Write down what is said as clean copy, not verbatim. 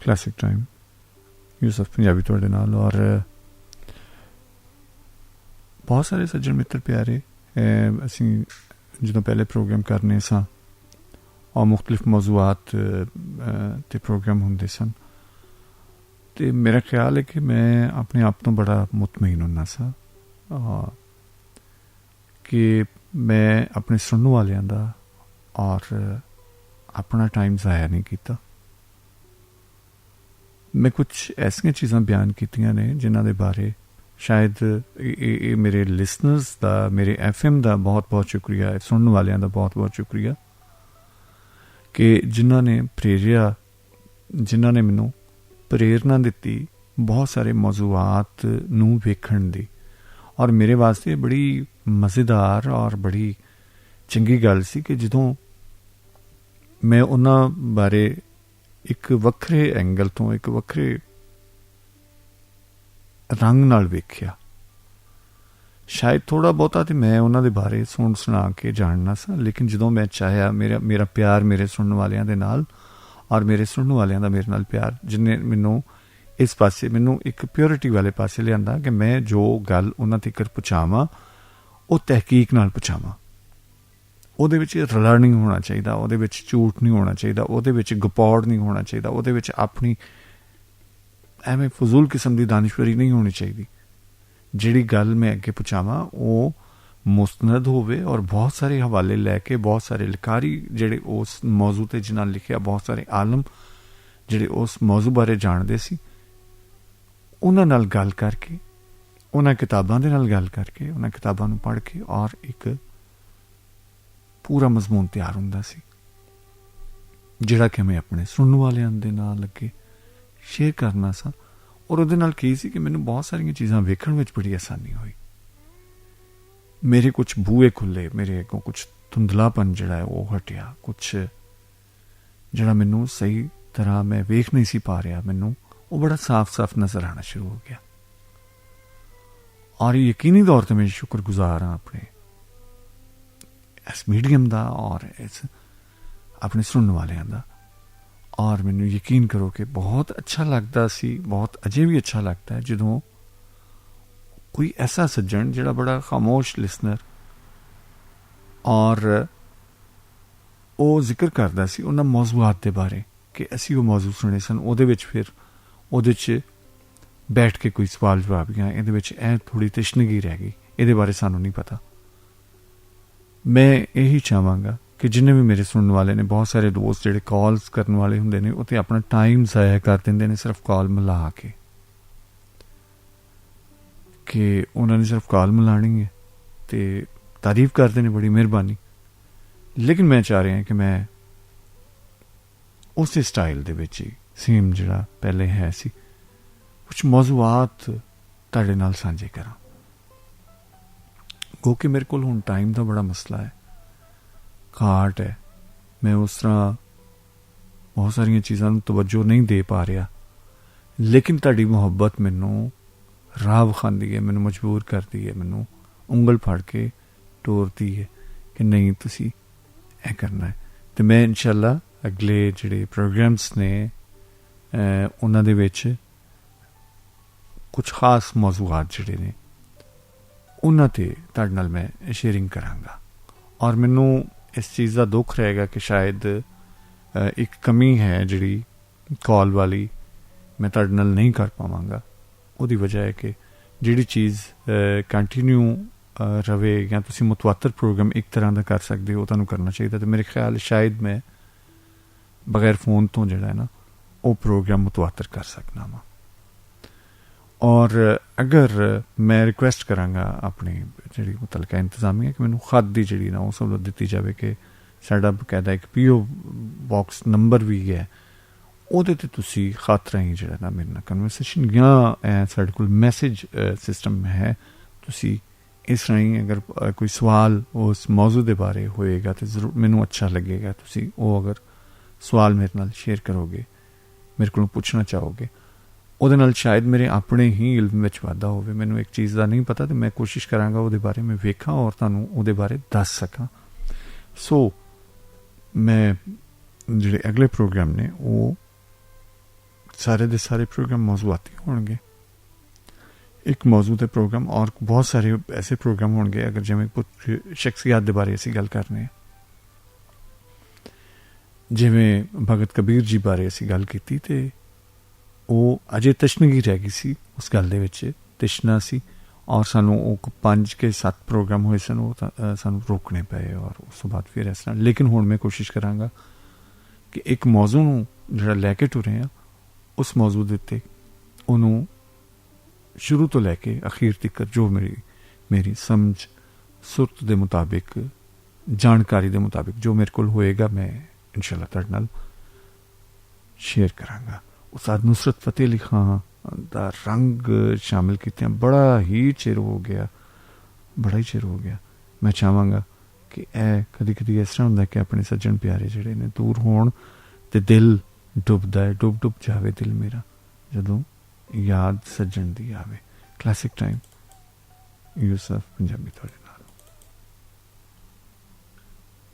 Classic time Yusuf Punjabi तुहाडे नाल। और बहुत सारे सज्जन मित्र प्यारे असीं ਜਦੋਂ ਪਹਿਲੇ ਪ੍ਰੋਗਰਾਮ ਕਰਨੇ ਸਾਂ और मुख्तलिफ मौजूआत ते प्रोग्राम होंदे सन ते मेरा ख्याल है कि मैं अपने आप तो बड़ा मुतमईन होना सा कि मैं अपने सुनने वालियां दा और अपना टाइम ज़ाया नहीं किया। मैं कुछ ऐसियां चीज़ां बयान कीतियां ने जिन्हां दे बारे शायद मेरे लिसनर्स दा, मेरे FM दा बहुत बहुत शुक्रिया, सुनने वालियां दा बहुत बहुत शुक्रिया कि जिन्हां ने प्रेरिया, जिन्हां ने मैनू प्रेरणा दिती बहुत सारे मौजूआत नूं वेखण दी। और मेरे वास्ते बड़ी मज़ेदार और बड़ी चंगी गल सी कि जदों मैं उन्हां बारे एक वक्रे एंगल तो, एक वक्रे रंग नाल वेख्या। शायद थोड़ा बहुता तो मैं उन्होंने बारे सुन सुना के जानना सा, लेकिन जो मैं चाहया मेरा प्यार मेरे सुनने वालियां दे नाल और मेरे सुनने वालियां दा मेरे नाल प्यार जिन्हें मैनू इस पासे मैनू एक प्योरिटी वाले पासे लिया कि मैं जो गल उन्हां तक पहुँचावां वो तहकीक नाल पहुँचावां। ਉਹਦੇ ਵਿੱਚ ਰਲਾ नहीं होना चाहिए, ਉਹਦੇ ਵਿੱਚ ਝੂਠ नहीं होना चाहिए, ਉਹਦੇ ਵਿੱਚ ਗਪੌੜ नहीं होना चाहिए, ਉਹਦੇ ਵਿੱਚ अपनी ਐਵੇਂ ਫਜ਼ੂਲ किस्म की दानिशवरी नहीं होनी चाहिए। ਜਿਹੜੀ ਗੱਲ मैं अगे पहुँचावां वो मुस्तनद होवे और बहुत सारे हवाले लैके बहुत सारे लिखारी ਜਿਹੜੇ उस मौजू ते जिन्हां लिखिया, बहुत सारे आलम ਜਿਹੜੇ उस मौजू बारे जानते सी, उन्हां नाल गल करके, उन्हां किताबां दे नाल गल करके, उन्हां किताबां नूं पढ़ के और एक पूरा मजमून तैयार हुंदा सी ਜਿਹੜਾ कि मैं अपने सुनने वालियां दे नाल अगे शेयर करना सा। और ਉਹਦੇ ਨਾਲ ਕੀ ਸੀ कि मैनू बहुत सारिया चीज़ां वेखण विच बड़ी आसानी हुई। मेरे कुछ बूहे खुले, मेरे अगों कुछ धुंधलापन जिहड़ा है वो हटिया, कुछ जिहड़ा मैनू सही तरह मैं वेख नहीं सी पा रहा, मैनू वो बड़ा साफ साफ नज़र आना शुरू हो गया। और यकीनी तौर पर मैं शुक्रगुजार हाँ अपने इस मीडियम का और इस अपने सुनने वालियां दा। और मैनू यकीन करो कि बहुत अच्छा लगता सी, बहुत अजे भी अच्छा लगता है जदों कोई ऐसा सज्जन जिहड़ा बड़ा खामोश लिसनर और वो जिक्र करता सी उन्हां मौजूआत के बारे कि असी वो मौजू सुने सन, उहदे विच फिर उहदे च बैठ के कोई सवाल जवाबियां, इहदे विच ऐ थोड़ी तशनगी रह गई, इहदे बारे सानू नहीं पता। मैं यही चाहांगा कि जिन्हें भी मेरे सुनने वाले ने, बहुत सारे दोस्त जिहड़े कॉल्स करने वाले हुंदे ने उत्ते अपना टाइम ज़ाया कर देंदे ने सिर्फ कॉल मिला के कि उन्होंने सिर्फ कॉल मिलानी है तो तारीफ करते हैं, बड़ी मेहरबानी। लेकिन मैं चाह रहा कि मैं उस स्टाइल दे विच ही सेम जिहड़ा पहले है सी कुछ मौजूआत तुहाडे नाल सांझे करा। गो कि मेरे को हुण टाइम का बड़ा मसला है, घाट है, मैं उस तरह बहुत सारिया चीज़ों तवज्जो नहीं दे पा रहा। लेकिन तुहाडी मुहब्बत मैनू राह विखांदी है, मैनू मजबूर करती है, मैनू उंगल फड़ के टोरती है कि नहीं तुसी ऐ करना है। तो मैं इंशाअल्लाह अगले जिहड़े प्रोग्राम्स ने उन्हां दे विच कुछ खास मौजूआत जिहड़े ने उन्हां ते तुहाडे नाल मैं शेयरिंग करांगा। और मैनू इस चीज़ का दुख रहेगा कि शायद एक कमी है जिहड़ी कॉल वाली मैं तुहाडे नाल नहीं कर पावांगा। ਉਹਦੀ वजह है कि जिहड़ी चीज़ कंटिन्यू रवे या तुसी मुतवातर प्रोग्राम एक तरह का कर सकते हो तुहानू करना चाहिए। तो मेरे ख्याल शायद मैं बगैर फोन तो जिहड़ा है ना वो प्रोग्राम मुतवातर कर सकना वा। और अगर मैं रिक्वेस्ट करांगा अपनी जिहड़ी मुतलका इंतजामिया कि मैनू खत दी जिहड़ी ना वो सहूलत दित्ती जाए कि साडा बकायदा एक PO बॉक्स नंबर भी है, ਉਹਦੇ ਤੇ ਤੁਸੀਂ ਖਤ ਰਾਹੀਂ ਜਿਹੜਾ ਨਾ ਮੇਰੇ ਨਾਲ ਕਨਵਰਸੇਸ਼ਨ ਜਾਂ ਸਾਡੇ ਕੋਲ ਮੈਸੇਜ ਸਿਸਟਮ ਹੈ, ਤੁਸੀਂ ਇਸ ਰਾਹੀਂ ਅਗਰ ਕੋਈ ਸਵਾਲ ਉਸ ਮੌਜੂ ਦੇ ਬਾਰੇ ਹੋਏਗਾ ਤਾਂ ਜ਼ਰੂਰ ਮੈਨੂੰ ਅੱਛਾ ਲੱਗੇਗਾ। ਤੁਸੀਂ ਉਹ ਅਗਰ ਸਵਾਲ ਮੇਰੇ ਨਾਲ ਸ਼ੇਅਰ ਕਰੋਗੇ, ਮੇਰੇ ਕੋਲੋਂ ਪੁੱਛਣਾ ਚਾਹੋਗੇ, ਉਹਦੇ ਨਾਲ ਸ਼ਾਇਦ ਮੇਰੇ ਆਪਣੇ ਹੀ ਇਲਮ ਵਿੱਚ ਵਾਧਾ ਹੋਵੇ। ਮੈਨੂੰ ਇੱਕ ਚੀਜ਼ ਦਾ ਨਹੀਂ ਪਤਾ ਤੇ ਮੈਂ ਕੋਸ਼ਿਸ਼ ਕਰਾਂਗਾ ਉਹਦੇ ਬਾਰੇ ਮੈਂ ਵੇਖਾਂ ਔਰ ਤੁਹਾਨੂੰ ਉਹਦੇ ਬਾਰੇ ਦੱਸ ਸਕਾਂ। ਸੋ ਮੈਂ ਜਿਹੜੇ ਅਗਲੇ ਪ੍ਰੋਗਰਾਮ ਨੇ ਉਹ सारे दे सारे प्रोग्राम मौजूआती होंगे, एक मौजू के प्रोग्राम और बहुत सारे ऐसे प्रोग्राम होंगे। अगर जिमें कुछ शख्सियात के बारे असी गल करने हैं, जिमें भगत कबीर जी बारे असी गल की, तो वो अजे तशनगी रह गई सी, उस गल दे विच तशना सी, और सानू 5 के 7 प्रोग्राम हुए सन, वो सानू रोकने पे, और उस तो बाद फिर इस तरह। लेकिन हुण मैं कोशिश करांगा कि एक मौजू नूं जिहड़ा लैके टुरे हैं, उस मौजू दे उत्ते उहनूं शुरू तो लैके अखीर तक जो मेरी समझ सुरत के मुताबिक, जानकारी के मुताबिक जो मेरे को होएगा, मैं इंशाअल्लाह तुहाडे नाल शेयर करांगा। उस्ताद नुसरत फतेह अली खां दा रंग शामिल किया, बड़ा ही चिर हो गया, बड़ा ही चिर हो गया। मैं चाहांगा कि कदी कदी इस तरह होंदा कि अपने सज्जन प्यारे जिहड़े ने दूर होण ते दिल डुबदा है, डुब जावे दिल मेरा जदों याद सज्जन दी आवे। क्लासिक टाइम यूसुफ पंजाबी थोड़े